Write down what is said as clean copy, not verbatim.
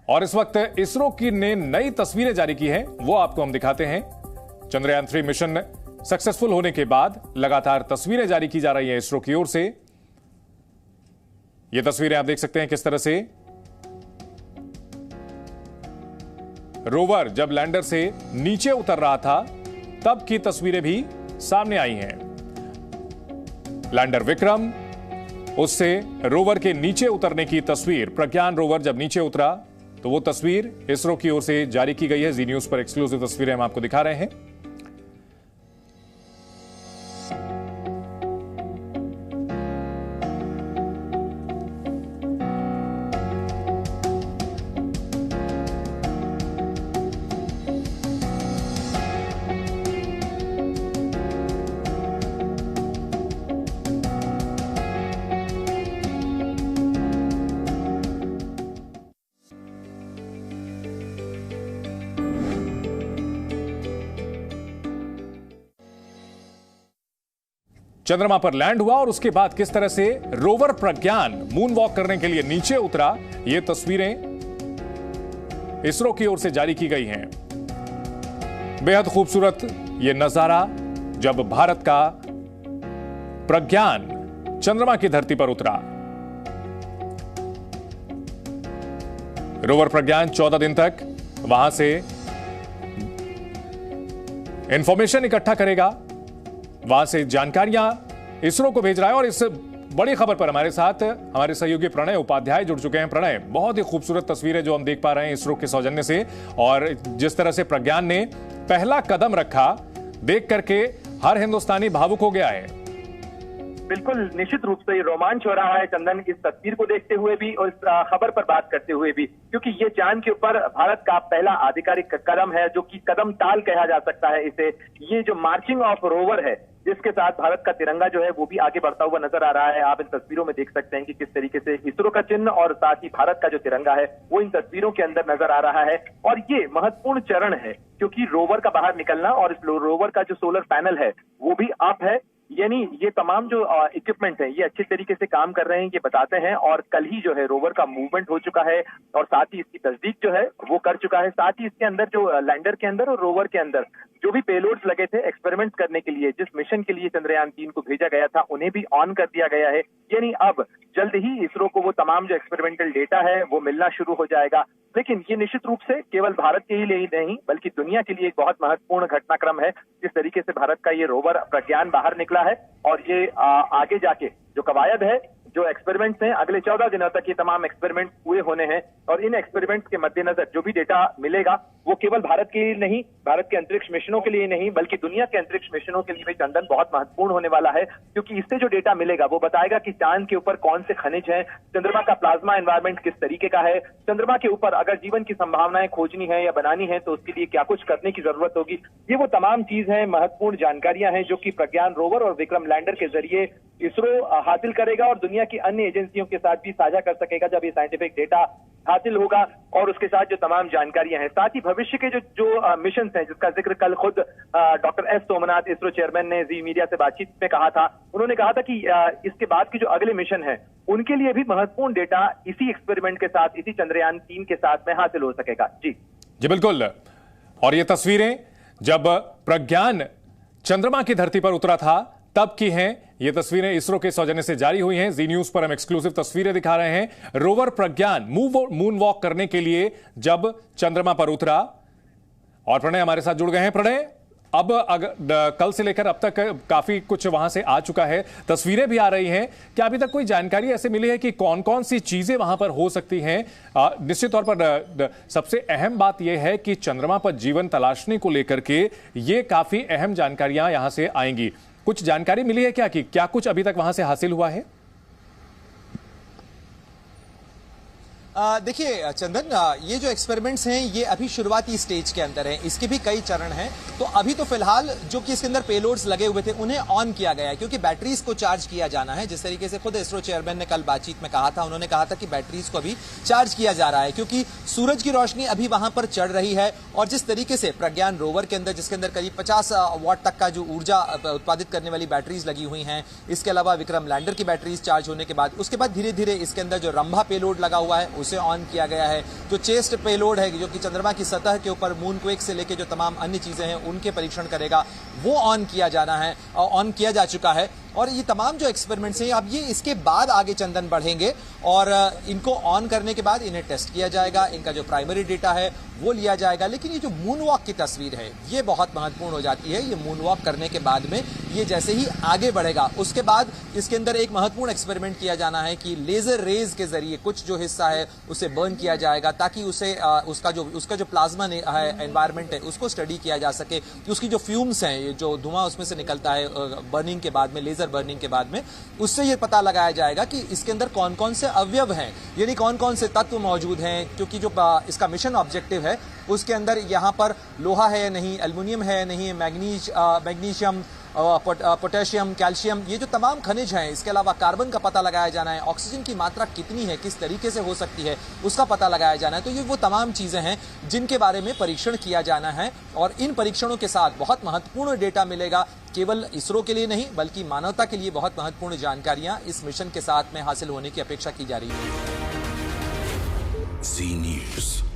और इस वक्त इसरो की ने नई तस्वीरें जारी की हैं, वो आपको हम दिखाते हैं। चंद्रयान 3 मिशन सक्सेसफुल होने के बाद लगातार तस्वीरें जारी की जा रही हैं इसरो की ओर से। ये तस्वीरें आप देख सकते हैं किस तरह से रोवर जब लैंडर से नीचे उतर रहा था तब की तस्वीरें भी सामने आई हैं। लैंडर विक्रम, उससे रोवर के नीचे उतरने की तस्वीर, प्रज्ञान रोवर जब नीचे उतरा तो वो तस्वीर इसरो की ओर से जारी की गई है। जी न्यूज पर एक्सक्लूसिव तस्वीरें हम आपको दिखा रहे हैं। चंद्रमा पर लैंड हुआ और उसके बाद किस तरह से रोवर प्रज्ञान मून वॉक करने के लिए नीचे उतरा, ये तस्वीरें इसरो की ओर से जारी की गई हैं। बेहद खूबसूरत ये नजारा जब भारत का प्रज्ञान चंद्रमा की धरती पर उतरा। रोवर प्रज्ञान 14 दिन तक वहां से इंफॉर्मेशन इकट्ठा करेगा, वहां से जानकारियां इसरो को भेज रहा है। और इस बड़ी खबर पर हमारे साथ हमारे सहयोगी प्रणय उपाध्याय जुड़ चुके हैं। प्रणय, बहुत ही खूबसूरत तस्वीरें जो हम देख पा रहे हैं इसरो के सौजन्य से, और जिस तरह से प्रज्ञान ने पहला कदम रखा, देख करके हर हिंदुस्तानी भावुक हो गया है। बिल्कुल, निश्चित रूप से रोमांच हो रहा है चंदन, इस तस्वीर को देखते हुए भी और इस खबर पर बात करते हुए भी, क्योंकि ये चांद के ऊपर भारत का पहला आधिकारिक कदम है, जो कि कदम ताल कहा जा सकता है इसे। ये जो मार्चिंग ऑफ रोवर है, जिसके साथ भारत का तिरंगा जो है वो भी आगे बढ़ता हुआ नजर आ रहा है। आप इन तस्वीरों में देख सकते हैं कि किस तरीके से इसरो का चिन्ह और साथ ही भारत का जो तिरंगा है वो इन तस्वीरों के अंदर नजर आ रहा है। और ये महत्वपूर्ण चरण है, क्योंकि रोवर का बाहर निकलना और इस रोवर का जो सोलर पैनल है वो भी अप है, यानी ये तमाम जो इक्विपमेंट है ये अच्छे तरीके से काम कर रहे हैं, ये बताते हैं। और कल ही जो है रोवर का मूवमेंट हो चुका है और साथ ही इसकी तस्दीक जो है वो कर चुका है। साथ ही इसके अंदर जो लैंडर के अंदर और रोवर के अंदर जो भी पेलोड्स लगे थे एक्सपेरिमेंट करने के लिए, जिस मिशन के लिए चंद्रयान 3 को भेजा गया था, उन्हें भी ऑन कर दिया गया है। यानी अब जल्द ही इसरो को वो तमाम जो एक्सपेरिमेंटल डेटा है वो मिलना शुरू हो जाएगा। लेकिन ये निश्चित रूप से केवल भारत के लिए ही नहीं बल्कि दुनिया के लिए एक बहुत महत्वपूर्ण घटनाक्रम है, जिस तरीके से भारत का ये रोवर प्रज्ञान बाहर निकला है। और ये आगे जाके जो कवायद है, जो एक्सपेरिमेंट्स हैं, अगले 14 दिनों तक ये तमाम एक्सपेरिमेंट पूरे होने हैं। और इन एक्सपेरिमेंट्स के मद्देनजर जो भी डेटा मिलेगा वो केवल भारत के लिए नहीं, भारत के अंतरिक्ष मिशनों के लिए नहीं, बल्कि दुनिया के अंतरिक्ष मिशनों के लिए भी चंदन बहुत महत्वपूर्ण होने वाला है। क्योंकि इससे जो डेटा मिलेगा वो बताएगा कि चांद के ऊपर कौन से खनिज हैं, चंद्रमा का प्लाज्मा एनवायरमेंट किस तरीके का है, चंद्रमा के ऊपर अगर जीवन की संभावनाएं खोजनी है या बनानी है तो उसके लिए क्या कुछ करने की जरूरत होगी। ये वो तमाम चीज है, महत्वपूर्ण जानकारियां हैं जो कि प्रज्ञान रोवर और विक्रम लैंडर के जरिए इसरो हासिल करेगा और दुनिया की अन्य एजेंसियों के साथ भी साझा कर सकेगा जब ये साइंटिफिक डेटा हासिल होगा। और उसके साथ जो तमाम जानकारियां हैं, साथ ही भविष्य के जो मिशन हैं, जिसका जिक्र कल खुद doctor S Somnath ISRO chairman ने जी मीडिया से बातचीत में कहा था। उन्होंने कहा था कि इसके बाद की जो अगले मिशन है उनके लिए भी महत्वपूर्ण डेटा इसी एक्सपेरिमेंट के साथ, इसी चंद्रयान 3 के साथ में हासिल हो सकेगा। जी बिल्कुल। और ये तस्वीरें जब प्रज्ञान चंद्रमा की धरती पर उतरा था तब की हैं। ये तस्वीरें इसरो के सौजन्य से जारी हुई हैं। जी न्यूज पर हम एक्सक्लूसिव तस्वीरें दिखा रहे हैं। रोवर प्रज्ञान मून वॉक करने के लिए जब चंद्रमा पर उतरा, और प्रणय हमारे साथ जुड़ गए हैं। प्रणय, अब कल से लेकर अब तक काफी कुछ वहां से आ चुका है, तस्वीरें भी आ रही हैं। क्या अभी तक कोई जानकारी ऐसे मिली है कि कौन कौन सी चीजें वहां पर हो सकती हैं? निश्चित तौर पर सबसे अहम बात यह है कि चंद्रमा पर जीवन तलाशने को लेकर के ये काफी अहम जानकारियां यहां से आएंगी। कुछ जानकारी मिली है क्या कि क्या कुछ अभी तक वहां से हासिल हुआ है? देखिए चंदन, ये जो एक्सपेरिमेंट्स हैं ये अभी शुरुआती स्टेज के अंदर हैं, इसके भी कई चरण हैं। तो अभी तो फिलहाल जो कि इसके अंदर पेलोड्स लगे हुए थे उन्हें ऑन किया गया है, क्योंकि बैटरीज को चार्ज किया जाना है। जिस तरीके से खुद इसरो चेयरमैन ने कल बातचीत में कहा था, उन्होंने कहा था कि बैटरीज को अभी चार्ज किया जा रहा है, क्योंकि सूरज की रोशनी अभी वहां पर चढ़ रही है और जिस तरीके से प्रज्ञान रोवर के अंदर, जिसके अंदर करीब 50 वाट तक का जो ऊर्जा उत्पादित करने वाली बैटरीज लगी हुई हैं, इसके अलावा विक्रम लैंडर की बैटरीज चार्ज होने के बाद उसके बाद धीरे धीरे इसके अंदर जो रंभा पेलोड लगा हुआ है उसे ऑन किया गया है। जो चेस्ट पेलोड है जो कि चंद्रमा की सतह के ऊपर मूनक्वेक से लेकर जो तमाम अन्य चीजें हैं उनके परीक्षण करेगा, वो ऑन किया जाना है, ऑन किया जा चुका है। और ये तमाम जो एक्सपेरिमेंट्स हैं अब ये इसके बाद आगे चंदन बढ़ेंगे और इनको ऑन करने के बाद इन्हें टेस्ट किया जाएगा, इनका जो प्राइमरी डेटा है वो लिया जाएगा। लेकिन ये जो मून वॉक की तस्वीर है ये बहुत महत्वपूर्ण हो जाती है। ये मून वॉक करने के बाद में ये जैसे ही आगे बढ़ेगा उसके बाद इसके अंदर एक महत्वपूर्ण एक्सपेरिमेंट किया जाना है कि लेजर रेज के जरिए कुछ जो हिस्सा है उसे बर्न किया जाएगा ताकि उसे उसका जो प्लाज्मा है एनवायरमेंट है उसको स्टडी किया जा सके कि उसकी जो फ्यूम्स हैं, जो धुआं उसमें से निकलता है बर्निंग के बाद में, लेजर बर्निंग के बाद में, उससे यह पता लगाया जाएगा कि इसके अंदर कौन कौन से अवयव हैं, यानी कौन कौन से तत्व मौजूद हैं। क्योंकि जो इसका मिशन ऑब्जेक्टिव है उसके अंदर यहां पर लोहा है या नहीं, एल्युमिनियम है या नहीं, मैग्नीशियम, पोटेशियम, कैल्शियम, ये जो तमाम खनिज हैं, इसके अलावा कार्बन का पता लगाया जाना है, ऑक्सीजन की मात्रा कितनी है, किस तरीके से हो सकती है उसका पता लगाया जाना है। तो ये वो तमाम चीजें हैं जिनके बारे में परीक्षण किया जाना है और इन परीक्षणों के साथ बहुत महत्वपूर्ण डेटा मिलेगा, केवल इसरो के लिए नहीं बल्कि मानवता के लिए बहुत महत्वपूर्ण जानकारियां इस मिशन के साथ में हासिल होने की अपेक्षा की जा रही है। जी न्यूज़।